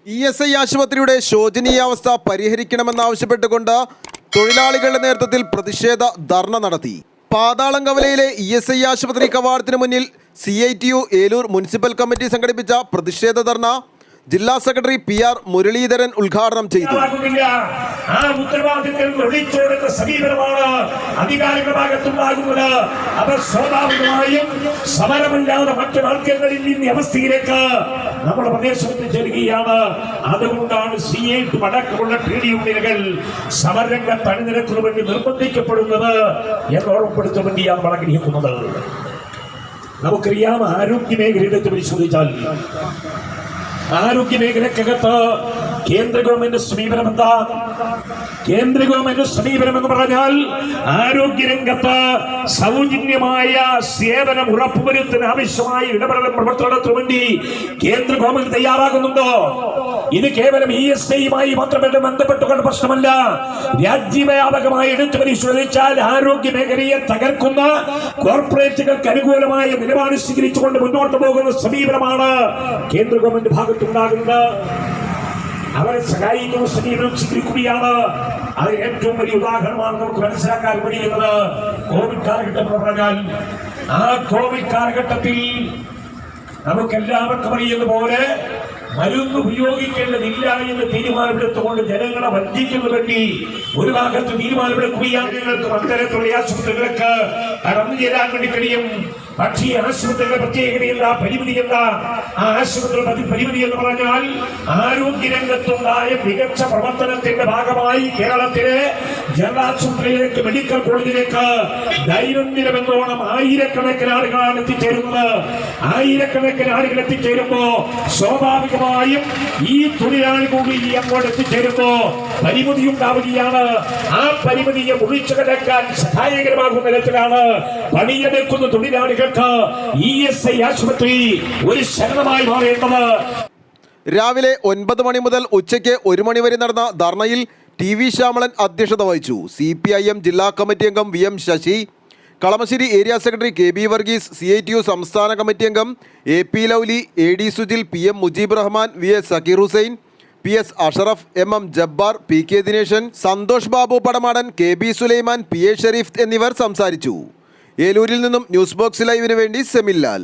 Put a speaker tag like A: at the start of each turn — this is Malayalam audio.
A: ESI ആശുപത്രിയുടെ ശോചനീയാവസ്ഥ പരിഹരിക്കണമെന്നാവശ്യപ്പെട്ടുകൊണ്ട് തൊഴിലാളികളുടെ നേതൃത്വത്തിൽ പ്രതിഷേധ ധർണ നടത്തി. പാതാളംകവലയിലെ ESI ആശുപത്രി കവാടത്തിന് മുന്നിൽ CITU ഏലൂർ മുനിസിപ്പൽ കമ്മിറ്റി സംഘടിപ്പിച്ച പ്രതിഷേധ ധർണ ജില്ലാ സെക്രട്ടറി PR മുരളീധരൻ ഉദ്ഘാടനം ചെയ്തു.
B: ആ ഉത്തരവാദിത്തങ്ങൾ ഒഴിച്ചോടുന്ന സമീപനമാണ് അധികാരികളുടെ ഭാഗത്തുണ്ടാകുന്നത്. അത് സ്വാഭാവികമായും സമരമില്ലാതെ മറ്റു മാർഗങ്ങളിൽ നിന്ന് അവസ്ഥയിലേക്ക് നമ്മുടെ പ്രദേശത്ത് ചേരുകയാണ്. അതുകൊണ്ടാണ് CITU അടക്കമുള്ള ട്രേഡ് യൂണിയനുകൾ സമരരംഗത്ത് അണിനിരക്കുന്നതിന് വേണ്ടി നിർബന്ധിക്കപ്പെടുന്നത് എന്ന് ഓർമ്മപ്പെടുത്താൻ വേണ്ടിയാണ് ആഗ്രഹിക്കുന്നത്. നമുക്കറിയാം, ആരോഗ്യ മേഖലയെടുത്ത് പരിശോധിച്ചാൽ ആരോഗ്യ മേഖലക്കകത്ത് കേന്ദ്ര ഗവൺമെന്റ് സമീപനം എന്താ? കേന്ദ്ര ഗവൺമെന്റ് സമീപനം എന്ന് പറഞ്ഞാൽ ആരോഗ്യരംഗത്ത് സൗജന്യമായ സേവനം ഉറപ്പുവരുത്താൻ ആവശ്യമായ ഇടപെടലും പ്രവർത്തനത്തിനു വേണ്ടി കേന്ദ്ര ഗവൺമെന്റ് തയ്യാറാകുന്നുണ്ടോ? ഇത് കേവലം ESIയുമായി മാത്രമല്ല ബന്ധപ്പെട്ടുകൊണ്ട് പ്രശ്നമല്ല. രാജ്യവ്യാപകമായി എടുത്തു പരിശോധിച്ചാൽ ആരോഗ്യ മേഖലയെ തകർക്കുന്ന കോർപ്പറേറ്റുകൾക്ക് അനുകൂലമായ നിലപാട് സ്വീകരിച്ചുകൊണ്ട് മുന്നോട്ട് പോകുന്ന സമീപനമാണ് കേന്ദ്ര ഗവൺമെന്റ് ഭാഗത്തുണ്ടാകുന്നത്. അവരെ സഹായിക്കുന്ന സമീപനം സ്വീകരിക്കുകയാണ്. അത് ഏറ്റവും വലിയ ഉദാഹരണമാണ് നമുക്ക് മനസ്സിലാക്കാൻ കഴിയുന്നത്. കോവിഡ് കാലഘട്ടം പറഞ്ഞാൽ ആ കോവിഡ് കാലഘട്ടത്തിൽ നമുക്കെല്ലാവർക്കും അറിയുന്ന പോലെ മരുന്ന് ഉപയോഗിക്കേണ്ടതില്ല എന്ന് തീരുമാനമെടുത്തുകൊണ്ട് ജനങ്ങളെ വഞ്ചിക്കുന്നതിന് വേണ്ടി ഒരു ഭാഗത്ത് തീരുമാനമെടുക്കുകയാണ്. ഞങ്ങൾക്ക് അത്തരത്തിലുള്ള ആശുപത്രികൾക്ക് കടന്നു ചേരാൻ വേണ്ടി കഴിയും. പക്ഷേ ആശുപത്രികളുടെ പ്രത്യേകതയല്ല, പരിമിതിയല്ല. ആ ആശുപത്രി പരിമിതി എന്ന് പറഞ്ഞാൽ ആരോഗ്യരംഗത്തുണ്ടായ മികച്ച പ്രവർത്തനത്തിന്റെ ഭാഗമായി കേരളത്തിലെ ജനറൽ മെഡിക്കൽ കോളേജിലേക്ക് ദൈനംദിനമെന്നോണം ആയിരക്കണക്കിന് ആളുകളാണ് എത്തിച്ചേരുന്നത്. ആയിരക്കണക്കിന് ആളുകൾ എത്തിച്ചേരുമ്പോ സ്വാഭാവികമായും ഈ തൊഴിലാളി കൂടി അങ്ങോട്ട് എത്തിച്ചേരുമ്പോ പരിമിതി ഉണ്ടാവുകയാണ്. ആ പരിമിതിയെ മുറിച്ചു കിടക്കാൻ സഹായകരമാകുന്ന തരത്തിലാണ് പണിയെടുക്കുന്ന തൊഴിലാളികൾക്ക് ESI ആശുപത്രി ഒരു ശരണമായി മാറേണ്ടത്.
A: രാവിലെ 9 മണി മുതൽ ഉച്ചയ്ക്ക് 1 മണി വരെ നടന്ന ധർണയിൽ TV ശ്യാമളൻ അധ്യക്ഷത വഹിച്ചു. CPIM ജില്ലാ കമ്മിറ്റി അംഗം VM Sasi, Kalamassery area secretary KB Varghese, CITU സംസ്ഥാന കമ്മിറ്റി അംഗം AP Lovely, AD Sujil, PM Mujeeb Rahman, VS Sakkir Hussain, PS Ashraf, MM Jabbar, PK Dineshan, Santhosh Babu Padamadan, KB Sulaiman, PA Shareef എന്നിവർ സംസാരിച്ചു. ഏലൂരിൽ നിന്നും ന്യൂസ് ബോക്സ് ലൈവിന് വേണ്ടി സെമിൽ ലാൽ.